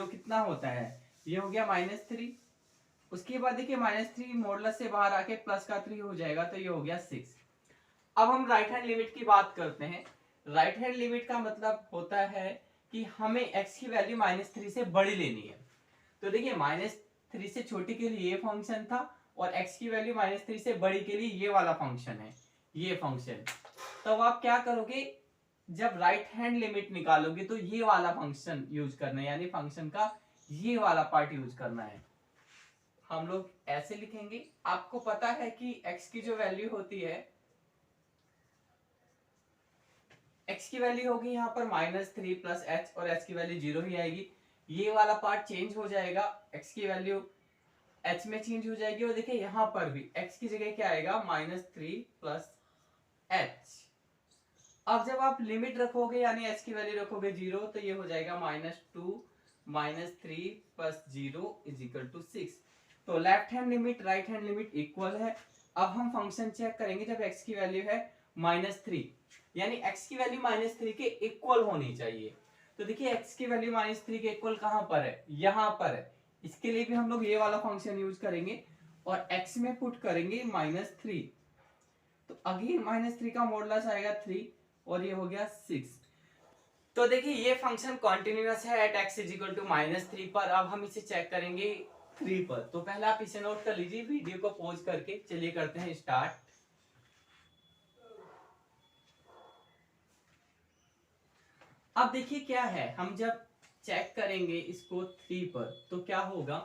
कितना होता है, ये हो गया -3। उसके बाद देखिए -3 मॉडुलस से बाहर आके प्लस का 3 हो जाएगा, तो ये हो गया 6। अब हम राइट हैंड लिमिट की बात करते हैं। राइट हैंड लिमिट का मतलब होता है कि हमें x की वैल्यू -3 से बड़ी लेनी है। तो देखिए -3 से छोटी के लिए ये फंक्शन था, और x की वैल्यू -3 से बड़ी के लिए ये वाला फंक्शन है, ये फंक्शन। तब आप क्या करोगे, जब राइट हैंड लिमिट निकालोगे तो ये वाला फंक्शन यूज करना है, यानी फंक्शन का ये वाला पार्ट यूज करना है। हम लोग ऐसे लिखेंगे, आपको पता है कि x की जो वैल्यू होती है, x की वैल्यू होगी यहाँ पर -3 + h, और h की वैल्यू 0 ही आएगी। ये वाला पार्ट चेंज हो जाएगा, x की वैल्यू h में चेंज हो जाएगी, और देखिए यहाँ पर भी x की जगह क्या आएगा, -3 + h। अब जब आप लिमिट रखोगे यानी h की वैल्यू रखोगे 0, तो ये हो जाएगा -2 -3 + 0 = 6। तो left hand limit right hand limit equal है। अब हम फंक्शन चेक करेंगे जब x की वैल्यू है -3, यानी x की वैल्यू -3 के इक्वल होनी चाहिए। तो देखिए x की वैल्यू -3 के इक्वल कहां पर है, यहां पर है। इसके लिए भी हम लोग ये वाला फंक्शन यूज करेंगे और x में पुट करेंगे -3, तो अगेन -3 का मॉडुलस आएगा 3, और ये हो गया 6। तो देखिए ये फंक्शन कॉन्टिन्यूअस है एट x इक्वल टू -3 पर। अब हम इसे चेक करेंगे 3 पर। तो पहले आप इसे नोट कर लीजिए वीडियो को पॉज करके। चलिए करते हैं स्टार्ट। अब देखिए क्या है, हम जब चेक करेंगे इसको 3 पर तो क्या होगा,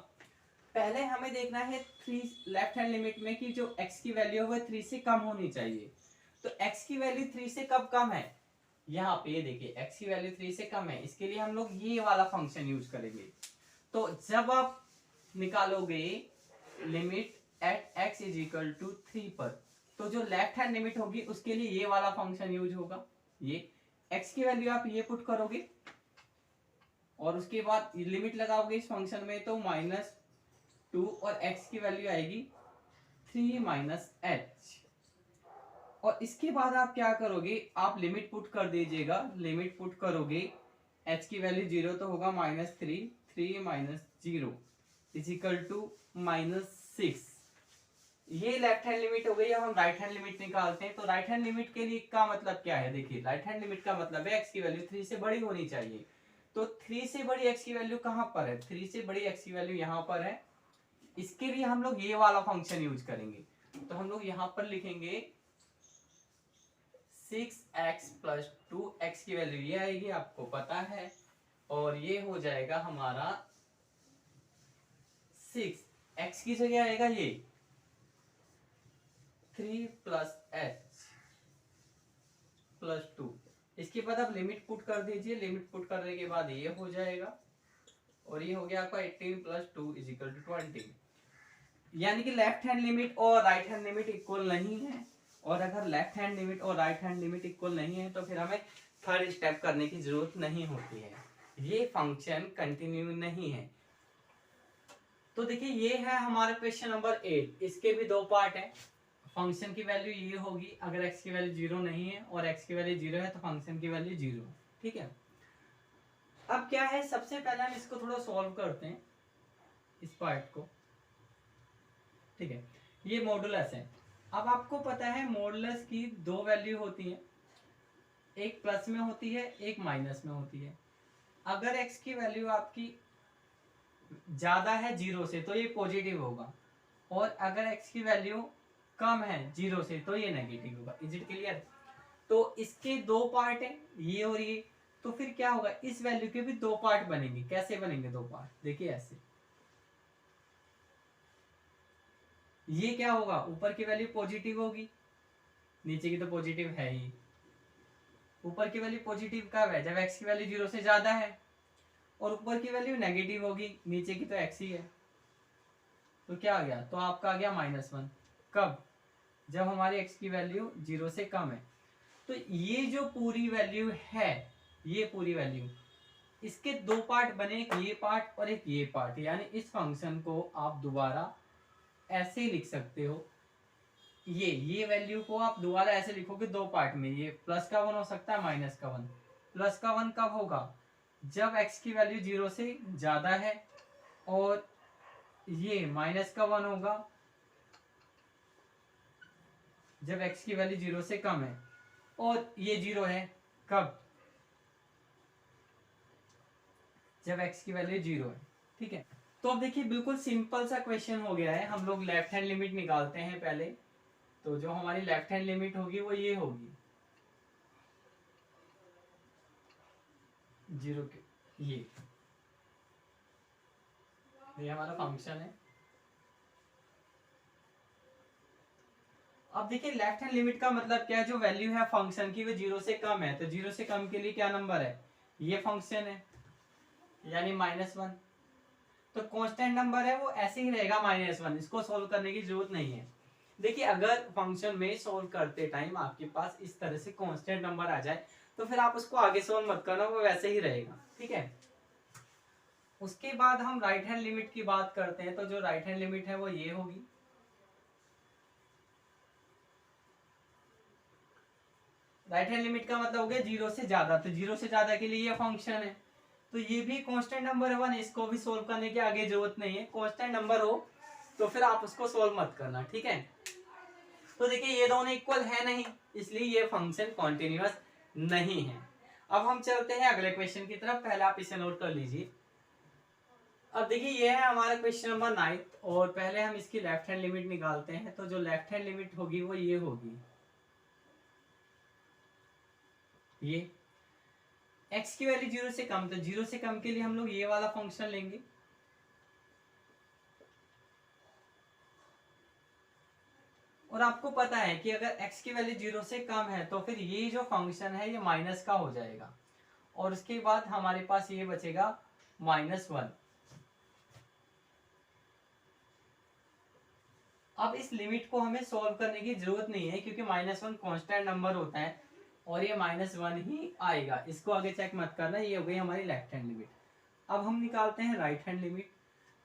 पहले हमें देखना है 3 लेफ्ट हैंड लिमिट में कि जो x की वैल्यू है वो 3 से कम होनी चाहिए। तो x की वैल्यू 3 से कब कम है, यहाँ पे ये देखिए x की वैल्यू 3 से कम है, इसके लिए हम लोग ये वाला फंक्शन यूज करेंगे। तो जब आप निकालोगे limit at x is equal to 3 पर, तो जो लेफ्ट हैंड लिमिट होगी उसके लिए ये वाला फंक्शन यूज होगा। ये x की वैल्यू आप ये पुट करोगे और उसके बाद लिमिट लगाओगे इस फंक्शन में, तो -2 और x की वैल्यू आएगी 3 h। और इसके बाद आप क्या करोगे, आप लिमिट पुट कर दीजिएगा। लिमिट पुट करोगे h की वैल्यू 0 तो होगा -3, 3 - 0 = -6। ये लेफ्ट हैंड लिमिट हो गई। अब हम राइट हैंड लिमिट निकालते हैं। तो राइट हैंड लिमिट के लिए का मतलब क्या है, देखिए राइट हैंड लिमिट का मतलब है x की वैल्यू 3 से बड़ी होनी चाहिए। तो 3 से बड़ी x की वैल्यू कहां पर है, 3 से बड़ी x की वैल्यू यहां पर है। इसके लिए हम लोग ये वाला फंक्शन यूज करेंगे। तो हम लोग यहां पर लिखेंगे 6x + 2x की वैल्यू ये आएगी, आपको पता है, और ये हो जाएगा हमारा 6। x की जगह आएगा ये 3+h+2। इसके बाद आप लिमिट पुट कर दीजिए, लिमिट पुट करने के बाद ये हो जाएगा और ये हो गया आपका 18+2 = 20। यानी कि लेफ्ट हैंड लिमिट और राइट हैंड लिमिट इक्वल नहीं है, और अगर लेफ्ट हैंड लिमिट और राइट हैंड लिमिट इक्वल नहीं है तो फिर हमें थर्ड स्टेप करने की जरूरत नहीं होती है, ये फंक्शन कंटिन्यू नहीं है। तो देखिए ये है हमारा क्वेश्चन नंबर 8। इसके भी दो पार्ट है। फंक्शन की वैल्यू ये होगी अगर x की वैल्यू 0 नहीं है और x की वैल्यू 0 है तो फंक्शन की वैल्यू 0। ठीक है, अब क्या है, सबसे पहले हम इसको थोड़ा सॉल्व करते हैं इस पार्ट को। ठीक है, ये मॉडुलस है। अब आपको पता है मॉडुलस की दो वैल्यू होती है, एक प्लस में होती है एक माइनस में होती है। अगर x की वैल्यू आपकी ज्यादा है 0 से तो ये पॉजिटिव होगा, और अगर x की वैल्यू कम है 0 से तो ये नेगेटिव होगा। Is it clear? तो इसके दो पार्ट है, ये और ये। तो फिर क्या होगा, इस वैल्यू के भी दो पार्ट बनेंगे। कैसे बनेंगे दो पार्ट, देखिए ऐसे। ये क्या होगा, ऊपर की वैल्यू पॉजिटिव होगी, नीचे की तो पॉजिटिव है ही। ऊपर की वैल्यू पॉजिटिव कब है, जब x की वैल्यू 0 से ज्यादा है, और ऊपर की वैल्यू नेगेटिव होगी, नीचे की तो x ही है। तो क्या आ गया, तो आपका आ गया -1। कब, जब हमारी x की वैल्यू 0 से कम है। तो ये जो पूरी वैल्यू है, ये पूरी वैल्यू, इसके दो पार्ट बने, एक ये पार्ट और एक ये पार्ट। यानी इस फंक्शन को आप दोबारा ऐसे लिख सकते हो, ये वैल्यू को आप दोबारा ऐसे लिखोगे दो पार्ट में। ये प्लस का 1 हो सकता है, माइनस का 1। प्लस का 1 कब होगा, जब x की वैल्यू 0 से ज्यादा है, और ये माइनस का 1 होगा जब x की वैल्यू 0 से कम है, और ये 0 है कब, जब x की वैल्यू 0 है। ठीक है, तो अब देखिए बिल्कुल सिंपल सा क्वेश्चन हो गया है। हम लोग लेफ्ट हैंड लिमिट निकालते हैं पहले। तो जो हमारी लेफ्ट हैंड लिमिट होगी वो ये होगी 0 के, ये हमारा फंक्शन है। अब देखिए लेफ्ट हैंड लिमिट का मतलब क्या है, जो वैल्यू है फंक्शन की वो 0 से कम है। तो 0 से कम के लिए क्या नंबर है, ये फंक्शन है, यानी -1। तो कांस्टेंट नंबर है वो ऐसे ही रहेगा -1। इसको सोल्व करने की जरूरत नहीं है। देखिए अगर फंक्शन में सोल्व करते टाइम आपके पास इस तरह से कांस्टेंट नंबर आ जाए तो फिर आप उसको आगे सोल्व मत करना, वो वैसे ही रहेगा। ठीक है, उसके बाद हम राइट हैंड लिमिट की बात करते हैं। तो जो राइट हैंड लिमिट है वो ये होगी। राइट हैंड लिमिट का मतलब हो गया 0 से ज्यादा। तो 0 से ज्यादा के लिए ये फंक्शन है, तो ये भी कांस्टेंट नंबर है 1। इसको भी सोल्व करने की आगे जरूरत नहीं है। कांस्टेंट नंबर हो तो फिर आप उसको सोल्व मत करना। ठीक है, तो देखिए ये दोनों इक्वल है नहीं, इसलिए ये फंक्शन कॉन्टिन्यूअस नहीं है। अब हम चलते हैं अगले क्वेश्चन की तरफ। पहले आप इसे नोट कर लीजिए। अब देखिए ये है हमारा क्वेश्चन नंबर 9, और पहले हम इसकी लेफ्ट हैंड लिमिट निकालते हैं। तो जो लेफ्ट हैंड लिमिट होगी वो ये होगी, ये x की वैल्यू 0 से कम। तो 0 से कम के लिए हम लोग ये वाला फंक्शन लेंगे। और आपको पता है कि अगर x की वैल्यू 0 से कम है तो फिर ये जो फंक्शन है ये माइनस का हो जाएगा, और उसके बाद हमारे पास ये बचेगा -1। अब इस लिमिट को हमें सॉल्व करने की जरूरत नहीं है, क्योंकि -1 कांस्टेंट नंबर होता है और ये -1 ही आएगा। इसको आगे चेक मत करना। ये हो गई हमारी लेफ्ट हैंड लिमिट। अब हम निकालते हैं राइट हैंड लिमिट।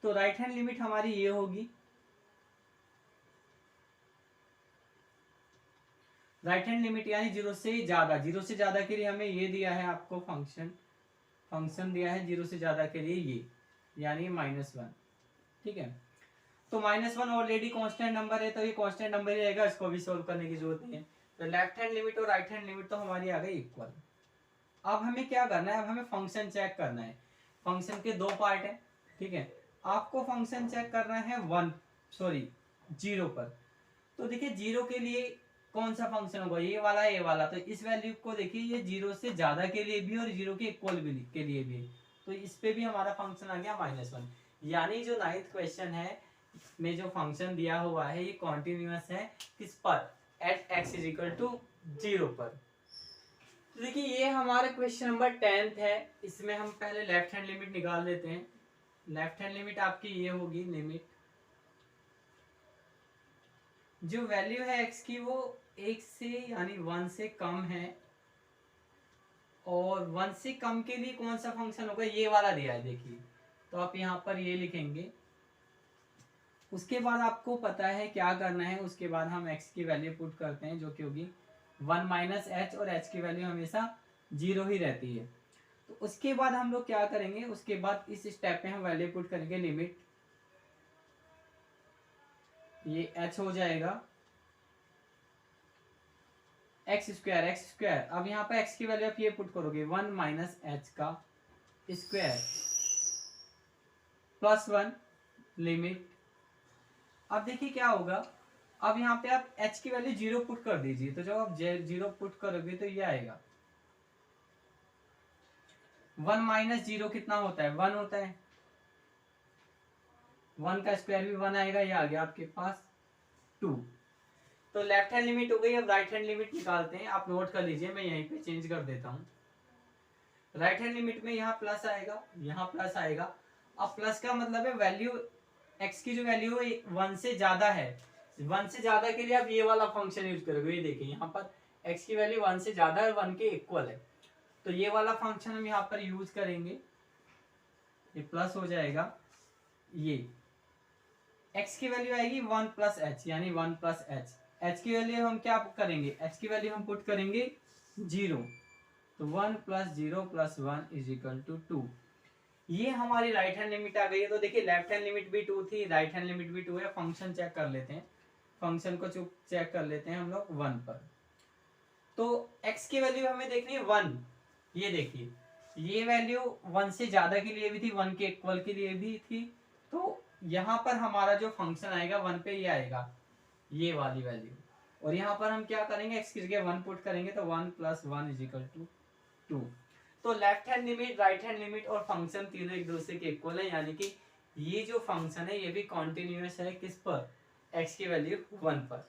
तो राइट हैंड लिमिट हमारी ये होगी, राइट हैंड लिमिट यानी 0 से ज्यादा। 0 से ज्यादा के लिए हमें ये दिया है आपको फंक्शन दिया है 0 से ज्यादा के लिए ये, यानी -1। ठीक है, तो -1 ऑलरेडी कांस्टेंट नंबर है, तो ये कांस्टेंट नंबर ही रहेगा, इसको भी सोल्व करने की जरूरत नहीं है। तो लेफ्ट हैंड लिमिट और राइट हैंड लिमिट तो हमारी आ गई इक्वल। अब हमें क्या करना है, अब हमें फंक्शन चेक करना है। फंक्शन के दो पार्ट है। ठीक है, आपको फंक्शन चेक करना है 0 पर। तो देखिए 0 के लिए कौन सा फंक्शन होगा, ये वाला ये वाला। तो इस वैल्यू को देखिए ये 0 से ज्यादा के लिए भी और 0 के इक्वल भी के लिए भी, तो इस पे भी हमारा फंक्शन आ गया -1। यानी जो 9th क्वेश्चन है में जो फंक्शन दिया हुआ है ये कॉन्टिन्यूअस है किस पर, at x is equal to 0 पर। तो देखिए ये हमारा क्वेश्चन नंबर 10 है। इसमें हम पहले लेफ्ट हैंड लिमिट निकाल लेते हैं। लेफ्ट हैंड लिमिट आपकी ये होगी, लिमिट जो वैल्यू है x की वो 1 से यानी 1 से कम है, और 1 से कम के लिए कौन सा फंक्शन होगा, ये वाला दिया है देखिए। तो आप यहाँ पर ये लिखेंगे। उसके बाद आपको पता है क्या करना है, उसके बाद हम x की वैल्यू पुट करते हैं जो कि होगी 1 माइनस एच, और h की वैल्यू हमेशा 0 ही रहती है। तो उसके बाद हम लोग क्या करेंगे, उसके बाद इस स्टेप में हम वैल्यू पुट करेंगे, लिमिट ये h हो जाएगा एक्स स्क्वायर। अब यहाँ पर x की वैल्यू आप ये पुट करोगे 1 माइनस एच का स्क्वायर प्लस 1 लिमिट। अब देखिए क्या होगा, अब यहाँ पे आप h की वैल्यू 0 पुट कर दीजिए। तो जब आप 0 पुट करोगे तो ये आएगा 1 माइनस 0 कितना होता है, 1 होता है। 1 का स्क्वायर भी 1 आएगा, ये आ गया आपके पास 2। तो लेफ्ट हैंड लिमिट हो गई। अब राइट हैंड लिमिट निकालते हैं। आप नोट कर लीजिए, मैं यहीं पे चेंज कर देता हूँ। राइट हैंड लिमिट में यहाँ प्लस आएगा, यहाँ प्लस आएगा। अब प्लस का मतलब है वैल्यू x की जो वैल्यू है 1 से ज्यादा है। 1 से ज्यादा के लिए आप ये वाला फंक्शन यूज करोगे। ये देखिए यहाँ पर x की वैल्यू 1 से ज्यादा है, 1 के इक्वल है, तो ये वाला फंक्शन हम यहाँ पर यूज करेंगे। ये प्लस हो जाएगा, ये x की वैल्यू आएगी 1 प्लस एच, यानी 1 प्लस एच। h की वैल्यू हम क्या करेंगे, h की वैल्यू हम पुट करेंगे 0। तो 1 plus 0 plus 1 is equal to 2। ये हमारी राइट हैंड लिमिट आ गई है। तो देखिए लेफ्ट हैंड लिमिट भी 2 थी, राइट हैंड लिमिट भी 2 है। फंक्शन चेक कर लेते हैं, फंक्शन को चेक कर लेते हैं हम लोग 1 पर। तो x की वैल्यू हमें देखनी है 1। ये देखिए ये वैल्यू 1 से ज्यादा के लिए भी थी, 1 के इक्वल के लिए भी थी। तो यहाँ पर हमारा जो फंक्शन आएगा 1 पे ये आएगा, ये वाली वैल्यू। और यहाँ पर हम क्या करेंगे, x की जगह 1 पुट करेंगे, तो 1 प्लस 1 इज इक्वल टू 2। तो left hand limit, right hand limit और फंक्शन तीनों एक दूसरे के इक्वल है, यानी कि ये जो फंक्शन है ये भी कॉन्टिन्यूअस है किस पर, x की वैल्यू 1 पर।